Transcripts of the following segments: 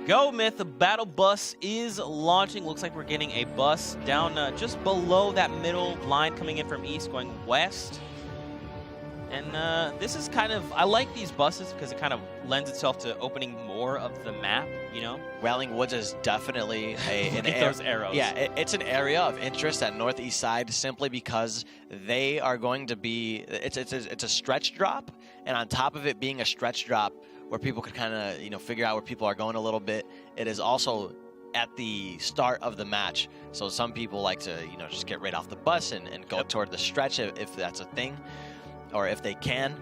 Go Myth, the battle bus is launching. Looks like we're getting a bus down just below that middle line coming in from east going west. And this is kind of, I like these buses because it kind of lends itself to opening more of the map, you know? Wailing Woods is definitely an those arrows. Yeah, it's an area of interest at northeast side simply because they are going to be, it's a stretch drop, and on top of it being a stretch drop where people could kind of, you know, figure out where people are going a little bit, it is also at the start of the match. So some people like to, you know, just get right off the bus and go toward the stretch if that's a thing, or if they can,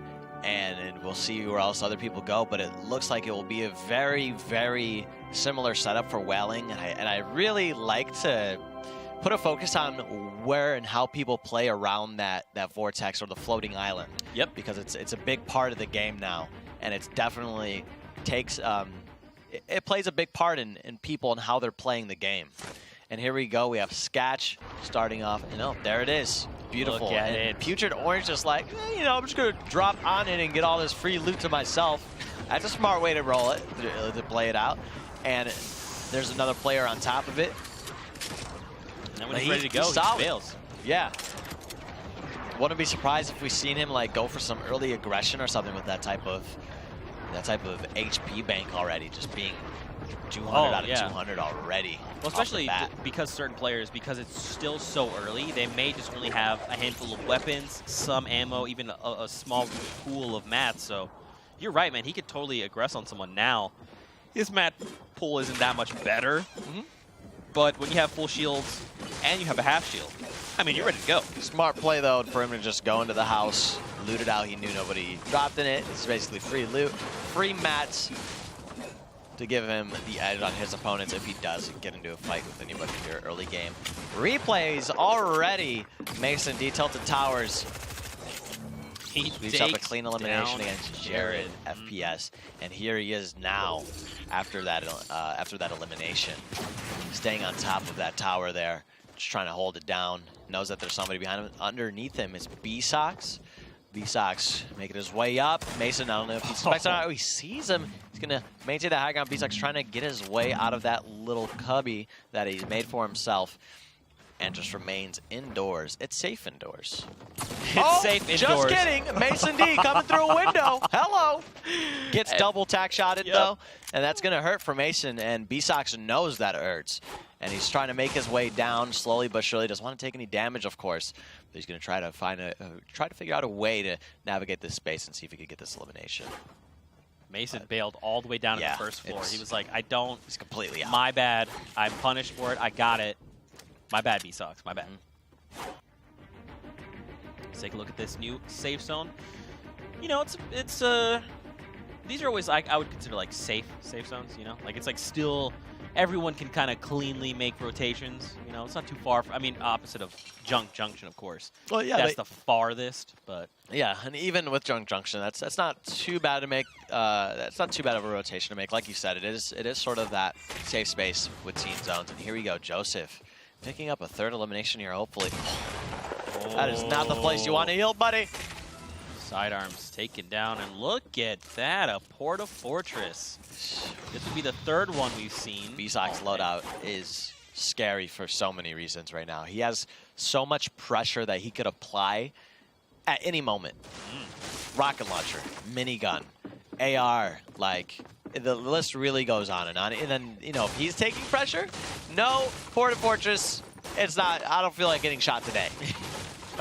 and we'll see where else other people go. But it looks like it will be a very, very similar setup for Wailing, and I really like to put a focus on where and how people play around that vortex or the floating island. Yep. Because it's a big part of the game now, and it's definitely takes it plays a big part in people and how they're playing the game. And here we go. We have Skatch starting off. You know, there it is. Beautiful. Look at it. Putrid Orange just like, you know, I'm just going to drop on it and get all this free loot to myself. That's a smart way to roll it, to play it out. And there's another player on top of it. And when he's ready to go, he fails. Yeah. Wouldn't be surprised if we seen him like go for some early aggression or something with that type of HP bank already, just being 200 out of 200 already. Well, especially because certain players, because it's still so early, they may just only have a handful of weapons, some ammo, even a small pool of mats. So you're right, man. He could totally aggress on someone now. His mat pool isn't that much better, but when you have full shields and you have a half shield, I mean, you're ready to go. Smart play, though, for him to just go into the house, loot it out. He knew nobody dropped in it. It's basically free loot, free mats, to give him the edge on his opponents if he does get into a fight with anybody here early game. Replays already. Mason D-tilted towers. He leaves up a clean elimination against Jared FPS, and here he is now after that elimination, staying on top of that tower there, just trying to hold it down. Knows that there's somebody behind him. Underneath him is B-Sox. B-Sox making his way up. Mason, I don't know if he expects it or not. He sees him. He's going to maintain that high ground. B-Sox trying to get his way out of that little cubby that he's made for himself, and just remains indoors. It's safe indoors. It's safe indoors. Just kidding. Mason D coming through a window. Hello. Gets double tack shotted, though, and that's going to hurt for Mason, and B-Sox knows that it hurts. And he's trying to make his way down slowly but surely. Doesn't want to take any damage, of course. But he's going to try to figure out a way to navigate this space and see if he could get this elimination. Mason bailed all the way down to the first floor. He was like, he's completely out. My bad. I'm punished for it. I got it. My bad, B-Sox. My bad. Let's take a look at this new safe zone. You know, it's these are always, like, I would consider like safe zones, you know? Like, it's like still everyone can kind of cleanly make rotations. You know, it's not too far. I mean, opposite of Junk Junction, of course. Well, yeah, that's the farthest. But yeah, and even with Junk Junction, that's not too bad to make. That's not too bad of a rotation to make. Like you said, it is sort of that safe space with teen zones. And here we go, Joseph picking up a third elimination here. Hopefully, that is not the place you want to heal, buddy. Sidearms taken down, and look at that, a Porta Fortress. This would be the third one we've seen. B-Sox loadout is scary for so many reasons right now. He has so much pressure that he could apply at any moment. Rocket launcher, minigun, AR, like the list really goes on. And then, you know, if he's taking pressure, no, Porta Fortress, it's not, I don't feel like getting shot today.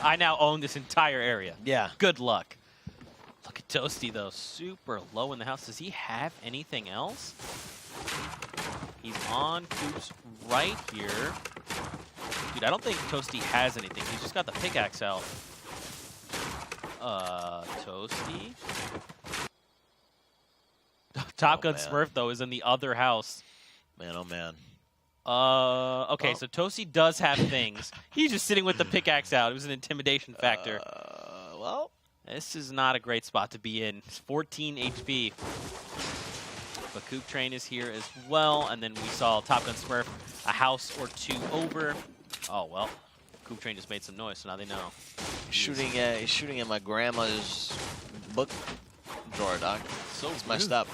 I now own this entire area. Yeah. Good luck. Look at Toasty, though. Super low in the house. Does he have anything else? He's on Coops right here. Dude, I don't think Toasty has anything. He's just got the pickaxe out. Toasty. Top Gun Smurf, though, is in the other house. Man, oh, man. Okay, so Toasty does have things. He's just sitting with the pickaxe out. It was an intimidation factor. Well, this is not a great spot to be in. It's 14 HP. But Coop Train is here as well. And then we saw Top Gun Smurf a house or two over. Oh, well. Coop Train just made some noise, so now they know. He's shooting at my grandma's book drawer, Doc. So it's messed up.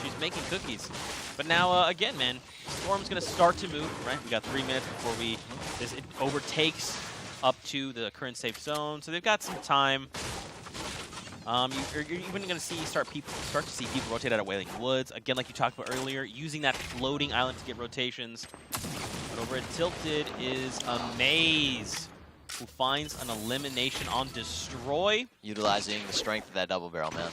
She's making cookies. But now, again, man, Storm's going to start to move, right? We got 3 minutes before it overtakes up to the current safe zone. So they've got some time. You're even going to start to see people rotate out of Wailing Woods. Again, like you talked about earlier, using that floating island to get rotations. But over at Tilted is Amaze, who finds an elimination on Destroy. Utilizing the strength of that double barrel, man.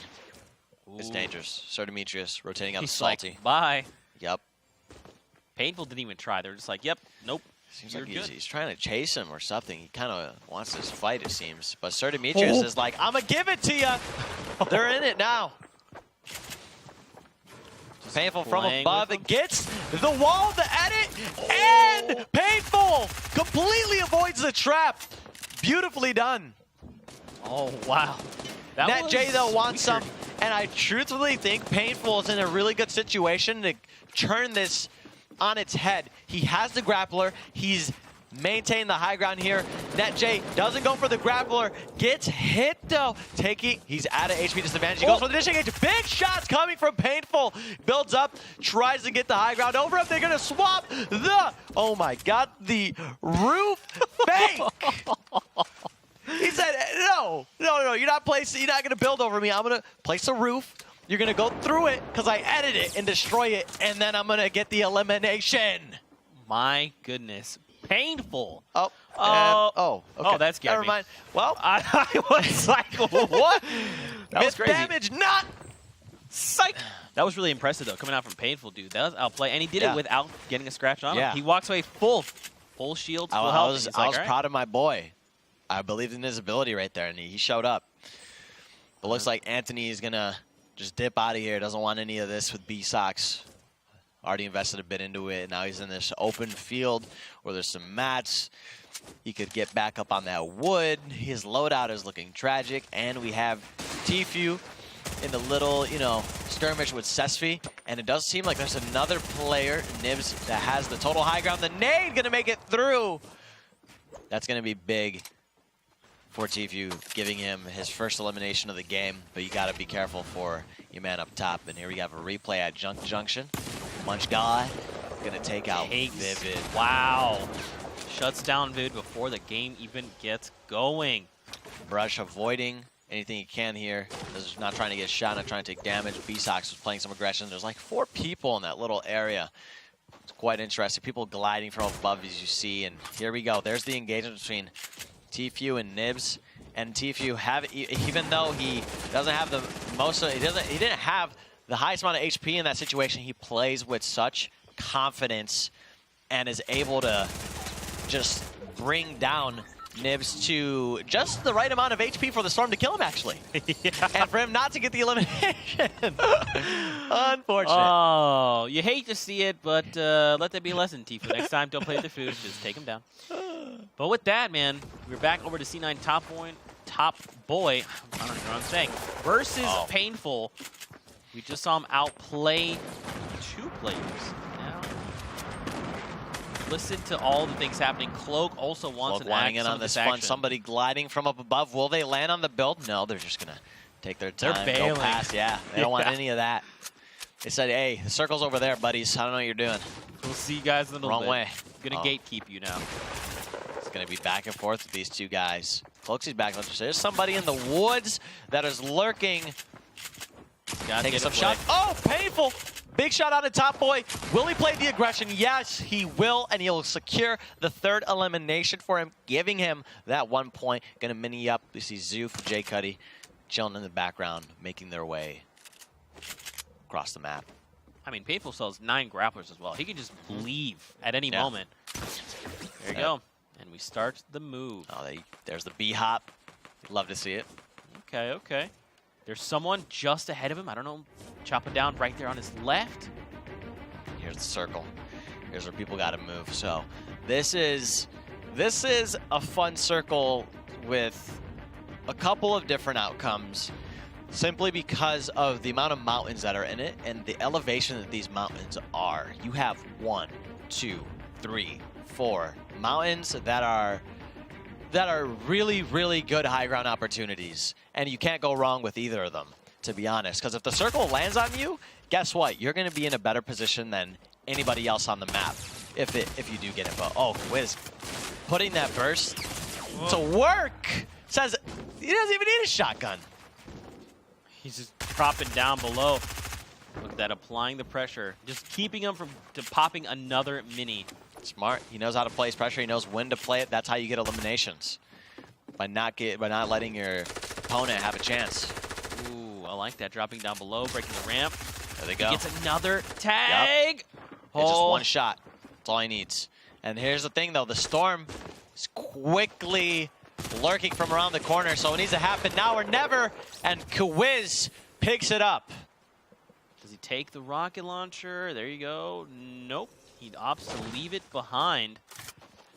Ooh. It's dangerous. Sir Demetrius rotating out He's Salty. like, bye. Yep. Painful didn't even try. They're just like, yep, nope. Seems You're like good. he's trying to chase him or something. He kind of wants this fight, it seems. But Sir Demetrius is like, I'm going to give it to you. They're in it now. Painful from above. It gets the wall, the edit, and Painful completely avoids the trap. Beautifully done. Oh, wow. Net J, though, wants some. And I truthfully think Painful is in a really good situation to turn this on its head. He has the grappler. He's maintained the high ground here. Net J doesn't go for the grappler. Gets hit, though. He's at an HP disadvantage. He goes for the dishing edge. Big shots coming from Painful. Builds up, tries to get the high ground over him. They're going to swap the, oh my God, the roof fake. He said, no, you're not going to build over me. I'm going to place a roof. You're going to go through it because I edit it and destroy it, and then I'm going to get the elimination. My goodness. Painful. Okay. Oh, that scared Never me. mind. Well, I was like, what? That was crazy. Damage, not. Psych. That was really impressive, though, coming out from Painful, dude. That was outplay, and he did it without getting a scratch on him. He walks away full shield, full health. I was proud of my boy. I believed in his ability right there, and he showed up. But looks like Anthony is going to just dip out of here. Doesn't want any of this with B-Sox. Already invested a bit into it. Now he's in this open field where there's some mats. He could get back up on that wood. His loadout is looking tragic. And we have Tfue in the little, skirmish with Tfue. And it does seem like there's another player, Nibs, that has the total high ground. The nade going to make it through. That's going to be big for Tfue, giving him his first elimination of the game. But you got to be careful for your man up top. And here we have a replay at Junction. Munch guy gonna take out Vivid. Wow. Shuts down Vivid before the game even gets going. Brush avoiding anything he can here. He's not trying to get shot, not trying to take damage. B-Sox was playing some aggression. There's like 4 people in that little area. It's quite interesting. People gliding from above, as you see. And here we go. There's the engagement between Tfue and Nibs. And Tfue, even though he doesn't have the most, he didn't have the highest amount of HP in that situation, he plays with such confidence and is able to just bring down Nibs to just the right amount of HP for the Storm to kill him, actually. And for him not to get the elimination. Unfortunate. Oh, you hate to see it, but let that be a lesson, Tfue. Next time, don't play with the food. Just take him down. But with that, man, we're back over to C9 top boy. I don't know what I'm saying. Versus Painful. We just saw him outplay 2 players. Now, listen to all the things happening. Cloak also wants Cloak lining in on this fun. Somebody gliding from up above. Will they land on the build? No, they're just going to take their time. They're bailing. Go past. Yeah, they don't want any of that. They said, hey, the circle's over there, buddies. I don't know what you're doing. We'll see you guys in a little Wrong bit. way. Gonna gatekeep you now. It's going to be back and forth with these 2 guys. Cloaksy's back. There's somebody in the woods that is lurking. Taking some shots. Oh, Painful! Big shot on the top boy. Will he play the aggression? Yes, he will, and he'll secure the 3rd elimination for him, giving him that 1 point. Gonna mini up. We see Zoof, J Cuddy chilling in the background, making their way across the map. I mean, Painful sells 9 grapplers as well. He can just leave at any moment. There you go. And we start the move. Oh, there's the B-hop. Love to see it. Okay. There's someone just ahead of him. I don't know. Chopping down right there on his left. Here's the circle. Here's where people got to move. So this is a fun circle with a couple of different outcomes, simply because of the amount of mountains that are in it and the elevation that these mountains are. You have 1, 2, 3, 4 mountains that are really, really good high ground opportunities, and you can't go wrong with either of them. to be honest. Because if the circle lands on you, guess what? You're going to be in a better position than anybody else on the map if you do get it. But oh, Wiz, putting that burst to work. Says he doesn't even need a shotgun. He's just dropping down below. Look at that, applying the pressure. Just keeping him from popping another mini. Smart. He knows how to place pressure. He knows when to play it. That's how you get eliminations. By not letting your opponent have a chance. Ooh, I like that. Dropping down below, breaking the ramp. There they go. He gets another tag. Yep. It's just one shot. That's all he needs. And here's the thing, though. The storm is quickly lurking from around the corner, so it needs to happen now or never. And Kwiz picks it up. Does he take the rocket launcher? There you go. Nope. He opts to leave it behind.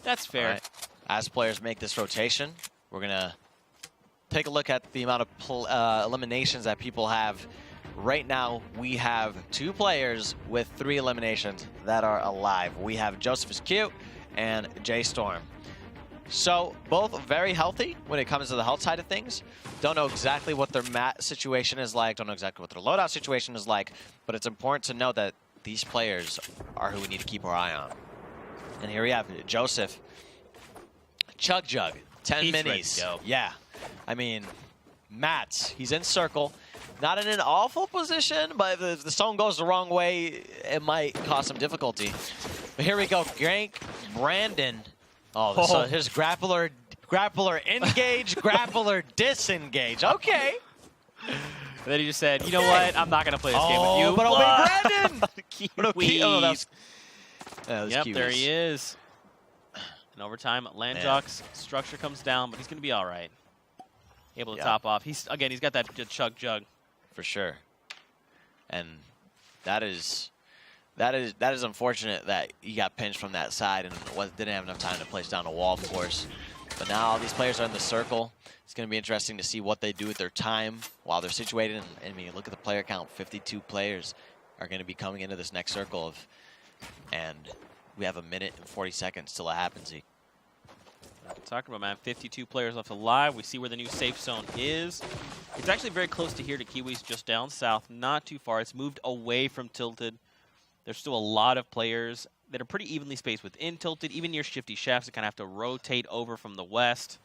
That's fair. Right. As players make this rotation, we're going to take a look at the amount of eliminations that people have. Right now, we have 2 players with 3 eliminations that are alive. We have Joseph is Cute and J Storm. So both very healthy when it comes to the health side of things. Don't know exactly what their mat situation is like. Don't know exactly what their loadout situation is like. But it's important to know that these players are who we need to keep our eye on. And here we have Joseph. Chug Jug. 10 He's minis. ready to go. Yeah. I mean, Mats. He's in circle. Not in an awful position, but if the zone goes the wrong way, it might cause some difficulty. But here we go. Gank Brandon. Oh, so here's grappler engage, grappler disengage. Okay. And then he just said, you know what? I'm not going to play this game with you. But Brandon! Kiwis. Yep, Kiwis. there he is. In overtime, Landjock's structure comes down, but he's going to be all right. Able to top off. He's got that chug jug. For sure. And that is unfortunate that he got pinched from that side and didn't have enough time to place down a wall, of course. But now all these players are in the circle. It's going to be interesting to see what they do with their time while they're situated. And I mean, look at the player count. 52 players are going to be coming into this next circle and we have 1 minute and 40 seconds till it happens. Talking about, man, 52 players left alive. We see where the new safe zone is. It's actually very close to here to Kiwis, just down south, not too far. It's moved away from Tilted. There's still a lot of players that are pretty evenly spaced within Tilted, even near Shifty Shafts. They kind of have to rotate over from the west.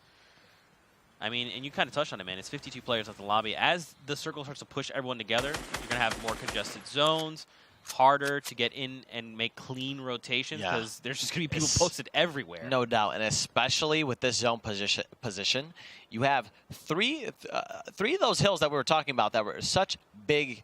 I mean, and you kind of touched on it, man. It's 52 players at the lobby. As the circle starts to push everyone together, you're going to have more congested zones, harder to get in and make clean rotations because there's just going to be people posted everywhere. No doubt, and especially with this zone position, you have three of those hills that we were talking about that were such big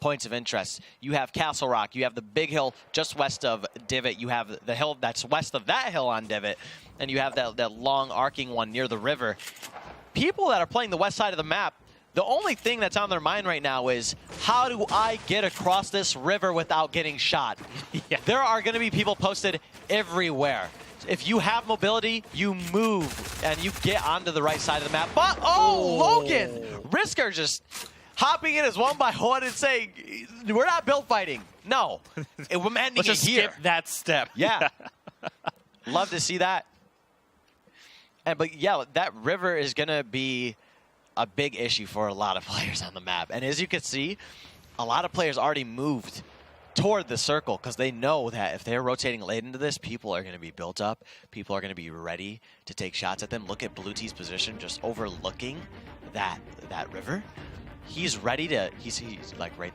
points of interest. You have Castle Rock, you have the big hill just west of Divot, you have the hill that's west of that hill on Divot, and you have that long arcing one near the river. People that are playing the west side of the map, the only thing that's on their mind right now is, how do I get across this river without getting shot? There are going to be people posted everywhere. If you have mobility, you move and you get onto the right side of the map. But, Logan! Risker just hopping in as one by one and saying, we're not build fighting. No. We're ending Let's just here. skip that step. Yeah. Love to see that. But yeah, that river is going to be a big issue for a lot of players on the map. And as you can see, a lot of players already moved toward the circle because they know that if they're rotating late into this, people are going to be built up. People are going to be ready to take shots at them. Look at Blue T's position just overlooking that river. He's ready to, he's like we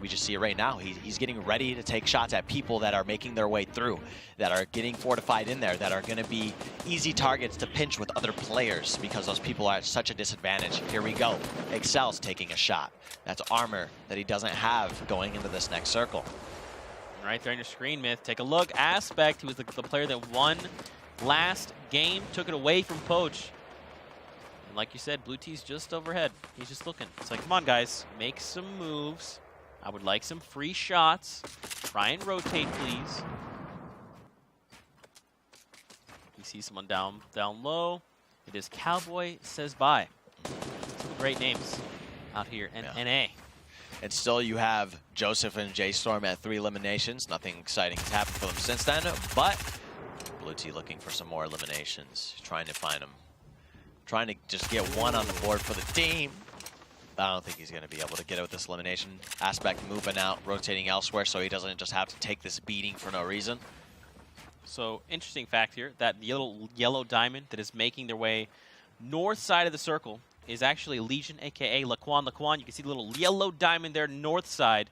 just see it right now. He's getting ready to take shots at people that are making their way through, that are getting fortified in there, that are going to be easy targets to pinch with other players because those people are at such a disadvantage. Here we go. Excel's taking a shot. That's armor that he doesn't have going into this next circle. Right there on your screen, Myth. Take a look. Aspect, who was the player that won last game, took it away from Poach. Like you said, Blue T's just overhead. He's just looking. It's like, come on, guys. Make some moves. I would like some free shots. Try and rotate, please. You see someone down low. It is Cowboy Says Bye. Some great names out here in NA. And still you have Joseph and J-Storm at 3 eliminations. Nothing exciting has happened for them since then, but Blue T looking for some more eliminations. Trying to find them. Trying to just get one on the board for the team. I don't think he's going to be able to get it with this elimination. Aspect moving out, rotating elsewhere, so he doesn't just have to take this beating for no reason. So, interesting fact here, that yellow diamond that is making their way north side of the circle is actually Legion, a.k.a. Laquan. Laquan, you can see the little yellow diamond there, north side,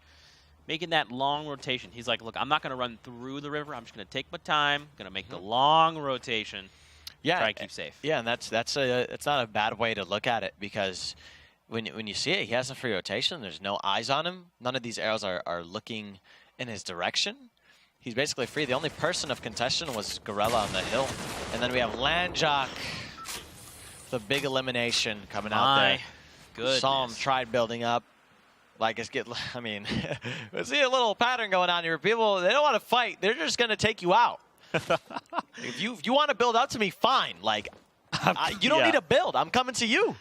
making that long rotation. He's like, look, I'm not going to run through the river. I'm just going to take my time, going to make the long rotation, try and keep safe. Yeah, and that's not a bad way to look at it, because when you see it, he has a free rotation. There's no eyes on him. None of these arrows are looking in his direction. He's basically free. The only person of contention was Gorilla on the hill. And then we have Landjock, the big elimination coming out there. Goodness. Saw him tried building up. We see a little pattern going on here. People, they don't want to fight. They're just going to take you out. If you want to build up to me, fine. You don't need to build. I'm coming to you.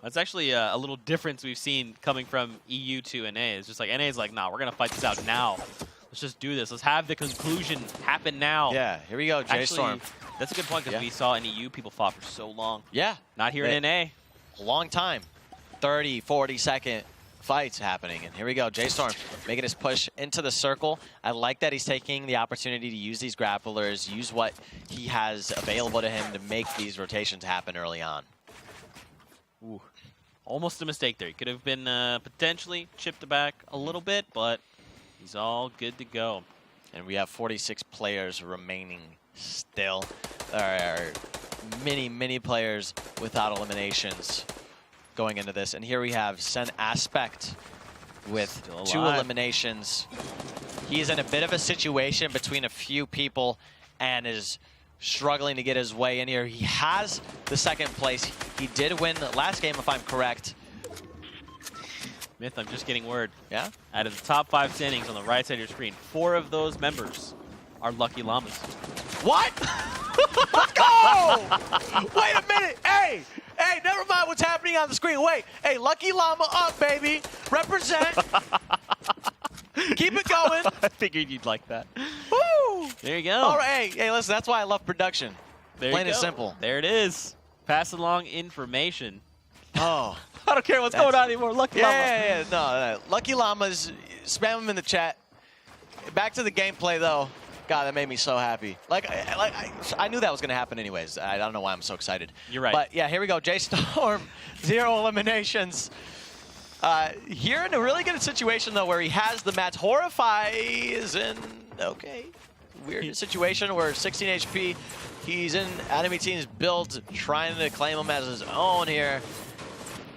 That's actually a little difference we've seen coming from EU to NA. It's just like, NA is like, nah, we're going to fight this out now. Let's just do this. Let's have the conclusion happen now. Yeah, here we go, J-Storm. That's a good point, because we saw in EU people fought for so long. Yeah. Not here in NA. A long time. 30, 40-second fights happening. And here we go, J-Storm making his push into the circle. I like that he's taking the opportunity to use these grapplers, use what he has available to him to make these rotations happen early on. Ooh. Almost a mistake there. He could have been potentially chipped back a little bit, but he's all good to go. And we have 46 players remaining still. There are many players without eliminations going into this. And here we have Sen Aspect with 2 eliminations. He's in a bit of a situation between a few people and is struggling to get his way in here. He has the 2nd place. He did win the last game, if I'm correct. Myth, I'm just getting word. Yeah? Out of the top 5 standings on the right side of your screen, 4 of those members are Lucky Llamas. What? Let's go! Wait a minute. Hey, never mind what's happening on the screen. Wait, hey, Lucky Llama up, baby. Represent. Keep it going. I figured you'd like that. Woo! There you go. All right, hey, listen, that's why I love production. Plain and simple. There it is. Pass along information. Oh. I don't care what's going on anymore. Lucky Llama. Yeah, no. Lucky Llamas, spam them in the chat. Back to the gameplay, though. God, that made me so happy. I knew that was going to happen anyways. I don't know why I'm so excited. You're right. But, yeah, here we go. J-Storm, 0 eliminations. Here in a really good situation, though, where he has the match. Horrify is in, weird situation where 16 HP. He's in enemy team's build, trying to claim him as his own here.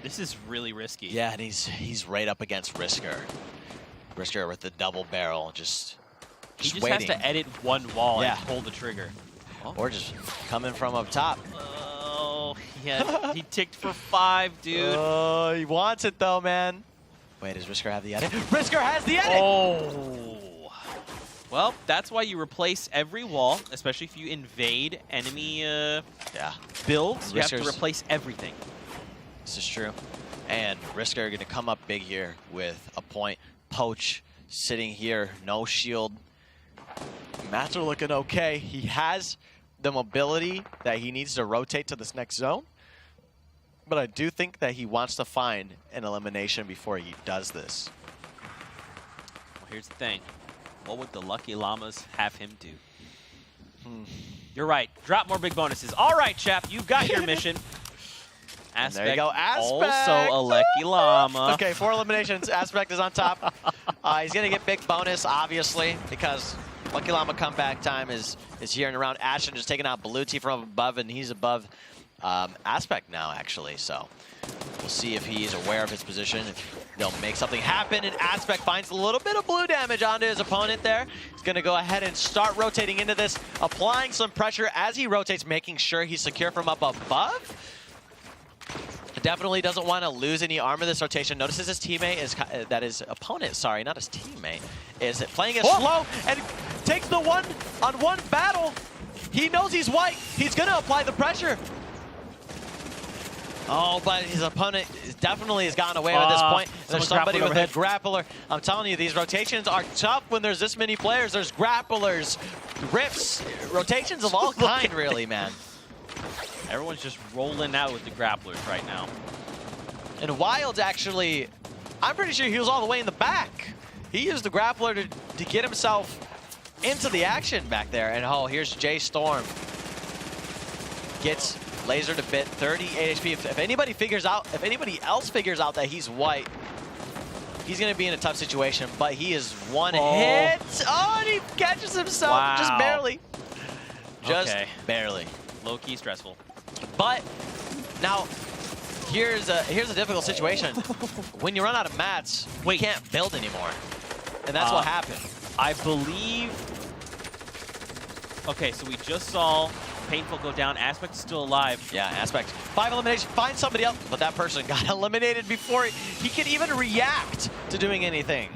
This is really risky. Yeah, and he's right up against Risker. Risker with the double barrel, just waiting. Has to edit one wall and pull the trigger. Or just coming from up top. Oh, yeah, he ticked for 5, dude. Oh, he wants it though, man. Wait, does Risker have the edit? Risker has the edit! Oh. Well, that's why you replace every wall, especially if you invade enemy builds. You have to replace everything. This is true. And Risker going to come up big here with a point. Poach sitting here, no shield. Mats are looking okay. He has the mobility that he needs to rotate to this next zone. But I do think that he wants to find an elimination before he does this. Well, here's the thing. What would the Lucky Llamas have him do? You're right. Drop more big bonuses. All right, chap. You've got your mission. Aspect, there you go. Aspect. Also a Lucky Llama. Okay, 4 eliminations. Aspect is on top. He's going to get big bonus, obviously, because Lucky Llama comeback time is here and around. Ashen just taking out Baluti from above, and he's above Aspect now, actually. So we'll see if he's aware of his position. If they'll make something happen, and Aspect finds a little bit of blue damage onto his opponent there. He's going to go ahead and start rotating into this, applying some pressure as he rotates, making sure he's secure from up above. Definitely doesn't want to lose any armor this rotation. Notices his teammate his opponent, sorry, not his teammate, is playing it slow and takes the 1-on-1 battle. He knows he's white. He's going to apply the pressure. Oh, but his opponent definitely has gotten away at this point. There's somebody with a grappler. I'm telling you, these rotations are tough when there's this many players. There's grapplers, rips, rotations of all kind, really, man. Everyone's just rolling out with the grapplers right now. And Wild's actually, I'm pretty sure he was all the way in the back. He used the grappler to get himself into the action back there. And oh, here's Jay Storm. Gets lasered a bit, 38 HP. If anybody else figures out that he's white, he's gonna be in a tough situation, but he is one hit. Oh, and he catches himself just barely. Just barely. Low-key stressful. But now, here's a difficult situation. When you run out of mats, we can't build anymore. And that's what happened. I believe... Okay, so we just saw Painful go down. Aspect is still alive. Yeah, Aspect. 5 elimination. Find somebody else. But that person got eliminated before he could even react to doing anything.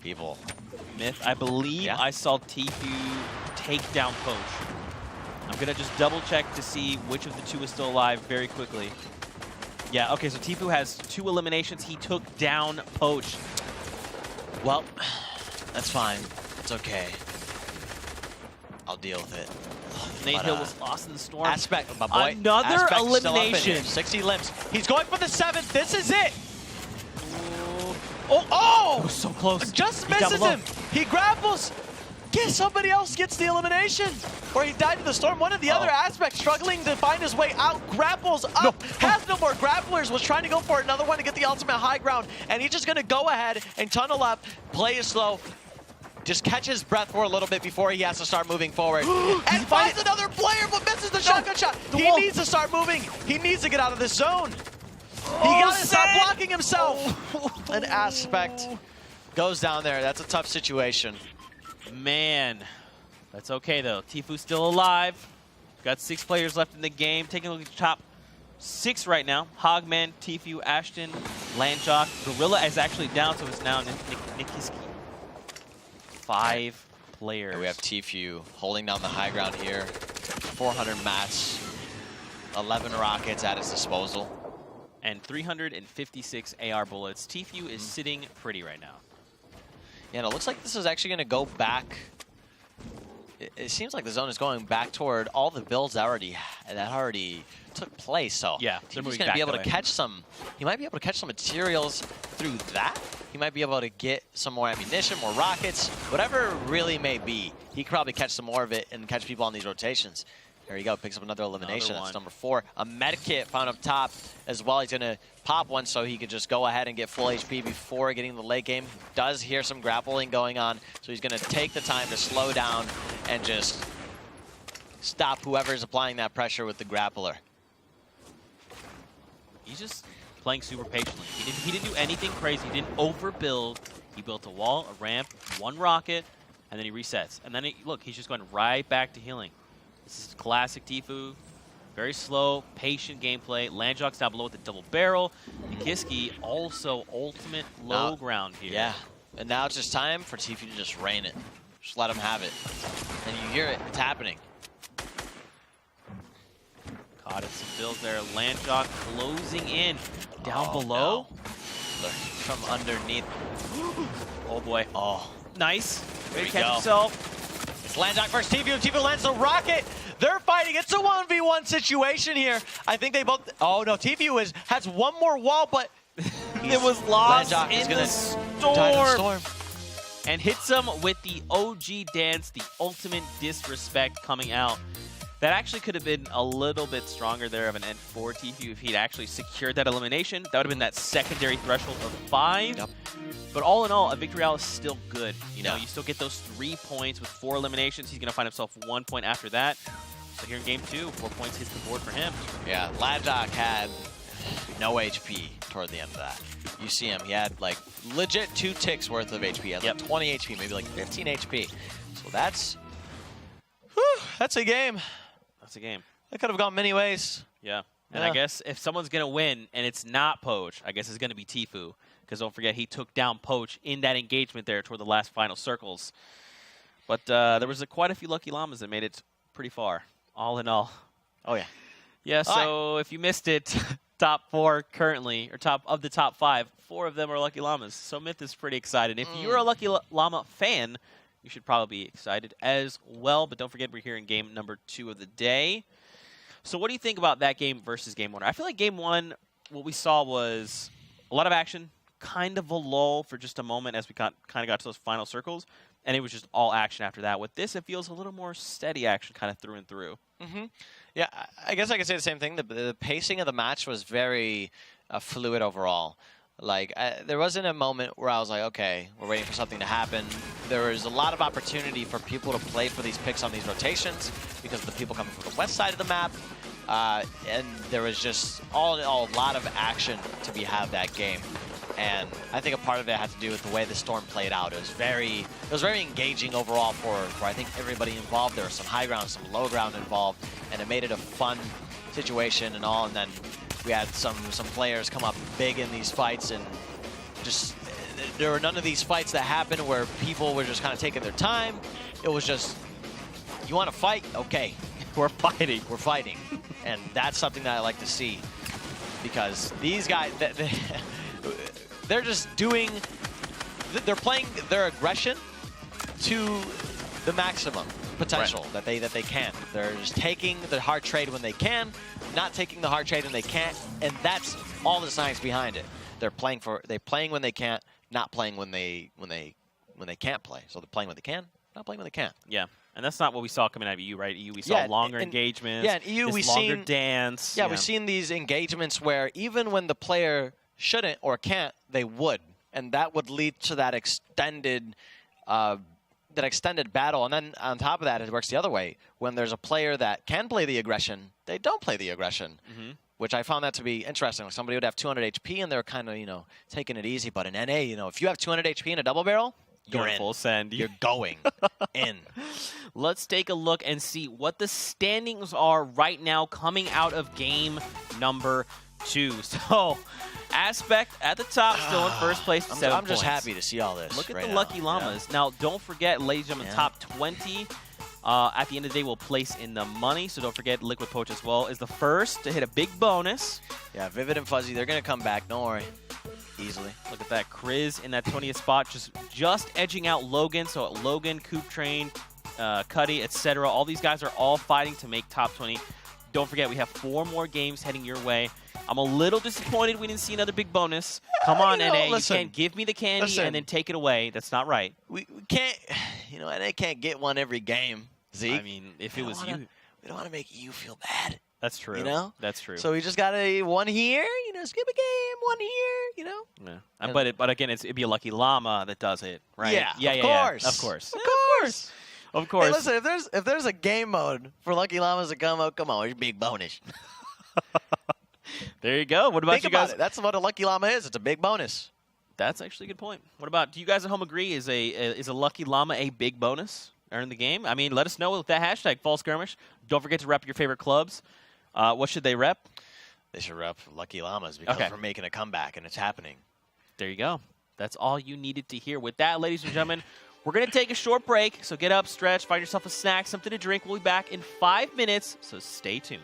Evil. Myth, I believe I saw Tfue take down Poach. I'm going to just double check to see which of the two is still alive very quickly. Yeah, okay, so Tfue has 2 eliminations. He took down Poach. Well, that's fine. It's okay. I'll deal with it. Nate Hill was lost in the storm. Aspect, my boy. Another Aspect elimination. 60 limbs. He's going for the 7th. This is it. Oh! So close. Just misses him. He grapples. Somebody else gets the elimination. Or he died in the storm. One of the other Aspects struggling to find his way out. Grapples up. Has no more grapplers. Was trying to go for another one to get the ultimate high ground. And he's just going to go ahead and tunnel up. Play it slow. Just catch his breath for a little bit before he has to start moving forward. And finds another player, but misses the shotgun shot. He needs to start moving. He needs to get out of this zone. He got to stop blocking himself. An Aspect goes down there. That's a tough situation. Man, that's okay though. Tfue's still alive. Got 6 players left in the game. Taking a look at the top 6 right now. Hogman, Tfue, Ashton, Landjock. Gorilla is actually down, so it's now Nikiski. 5 players. We have Tfue holding down the high ground here. 400 mats, 11 rockets at his disposal. And 356 AR bullets. Tfue is sitting pretty right now. Yeah, and it looks like this is actually going to go back. It seems like the zone is going back toward all the builds that already took place. So yeah, he's going to be able to catch some. He might be able to catch some materials through that. He might be able to get some more ammunition, more rockets, whatever it really may be. He could probably catch some more of it and catch people on these rotations. There you go, picks up another elimination. That's number 4. A medkit found up top as well. He's going to pop one so he could just go ahead and get full HP before getting the late game. Does hear some grappling going on, so he's going to take the time to slow down and just stop whoever's applying that pressure with the grappler. He's just playing super patiently. He didn't do anything crazy. He didn't overbuild. He built a wall, a ramp, 1 rocket, and then he resets. And then, look, he's just going right back to healing. This is classic Tfue. Very slow, patient gameplay. Landjock's down below with the double barrel. Nikiski also ultimate low ground here. Yeah, and now it's just time for Tfue to just rain it. Just let him have it. And you hear it, it's happening. Caught in some builds there. Landjock closing in. Down below. No. From underneath. Oh boy. Oh. Nice. There we catch go. himself. It's Landjock versus Tfue. Tfue lands the rocket. They're fighting. It's a 1v1 situation here. I think they both... Oh, no. Tfue has one more wall, but... It was lost in the storm. And hits him with the OG dance, the ultimate disrespect coming out. That actually could have been a little bit stronger there of an end for Tfue if he'd actually secured that elimination. That would have been that secondary threshold of 5. Yep. But all in all, a victory royale is still good. You know, you still get those 3 points with 4 eliminations. He's going to find himself 1 point after that. So here in game 2, 4 points hits the board for him. Yeah, Landjock had no HP toward the end of that. You see him, he had like legit 2 ticks worth of HP. He had like 20 HP, maybe like 15 HP. So that's a game. That's a game. That could have gone many ways. Yeah. And I guess if someone's going to win and it's not Poach, I guess it's going to be Tfue. Because don't forget, he took down Poach in that engagement there toward the last final circles. But there was quite a few lucky llamas that made it pretty far, all in all. Oh, yeah. Yeah, so if you missed it, top 4 currently, or top 5, 4 of them are lucky llamas. So Myth is pretty excited. If you're a lucky llama fan, you should probably be excited as well. But don't forget, we're here in game number 2 of the day. So what do you think about that game versus game 1? I feel like game 1 what we saw was a lot of action, kind of a lull for just a moment as we kind of got to those final circles, and it was just all action after that. With this, it feels a little more steady action kind of through and through. Mm-hmm. Yeah, I guess I could say the same thing. The pacing of the match was very fluid overall. Like, there wasn't a moment where I was like, okay, we're waiting for something to happen. There was a lot of opportunity for people to play for these picks on these rotations because of the people coming from the west side of the map. And there was just all in all a lot of action to be had that game. And I think a part of it had to do with the way the storm played out. It was very engaging overall for I think everybody involved. There was some high ground, some low ground involved, and it made it a fun situation and all. And then we had some players come up big in these fights, and just there were none of these fights that happened where people were just kind of taking their time. It was just, you want to fight? Okay, We're fighting. we're fighting. And that's something that I like to see, because these guys, they're just doing, they're playing their aggression to the maximum potential that they can. They're just taking the hard trade when they can, not taking the hard trade when they can't, and that's all the science behind it. They're playing when they can't, not playing when they can't play. So they're playing when they can, not playing when they can't. Yeah. And that's not what we saw coming out of EU, right? EU, we saw longer engagements. Yeah, in EU, we've seen longer dance. Yeah, we've seen these engagements where even when the player shouldn't or can't, they would, and that would lead to that extended battle. And then on top of that, it works the other way. When there's a player that can play the aggression, they don't play the aggression, which I found that to be interesting. Like, somebody would have 200 HP and they're kind of taking it easy. But in NA, if you have 200 HP in a double barrel, you're in. Full send. You're going in. Let's take a look and see what the standings are right now coming out of game number 2. So, Aspect at the top, still in first place with 7 I'm just points. happy to see all this. Look at right the now. Lucky Llamas. Yeah. Now, don't forget, ladies and gentlemen, top 20 at the end of the day will place in the money. So don't forget, Liquid Poach as well is the first to hit a big bonus. Yeah, Vivid and Fuzzy, they're going to come back. Don't worry. Easily. Look at that. Kriz in that 20th spot, just edging out Logan. So Logan, Coop Train, Cuddy, etc. All these guys are all fighting to make top 20. Don't forget, we have 4 more games heading your way. I'm a little disappointed we didn't see another big bonus. Come on, NA. Listen, you can't give me the candy and then take it away. That's not right. We can't, NA can't get one every game, Zeke. I mean, if it was you. We don't want to make you feel bad. That's true. That's true. So we just got one here, skip a game, one here, Yeah. But again, it'd be a Lucky Llama that does it, right? Yeah, of course. Of course. Of course. Of course. Hey, listen, if there's a game mode for Lucky Llamas to come on, it's a big bonus. There you go. What about Think you guys? about it. That's what a Lucky Llama is. It's a big bonus. That's actually a good point. What about, do you guys at home agree? Is a Lucky Llama a big bonus earn the game? I mean, let us know with that hashtag, Fall Skirmish. Don't forget to rep your favorite clubs. What should they rep? They should rep Lucky Llamas because we're making a comeback, and it's happening. There you go. That's all you needed to hear. With that, ladies and gentlemen, we're going to take a short break. So get up, stretch, find yourself a snack, something to drink. We'll be back in 5 minutes, so stay tuned.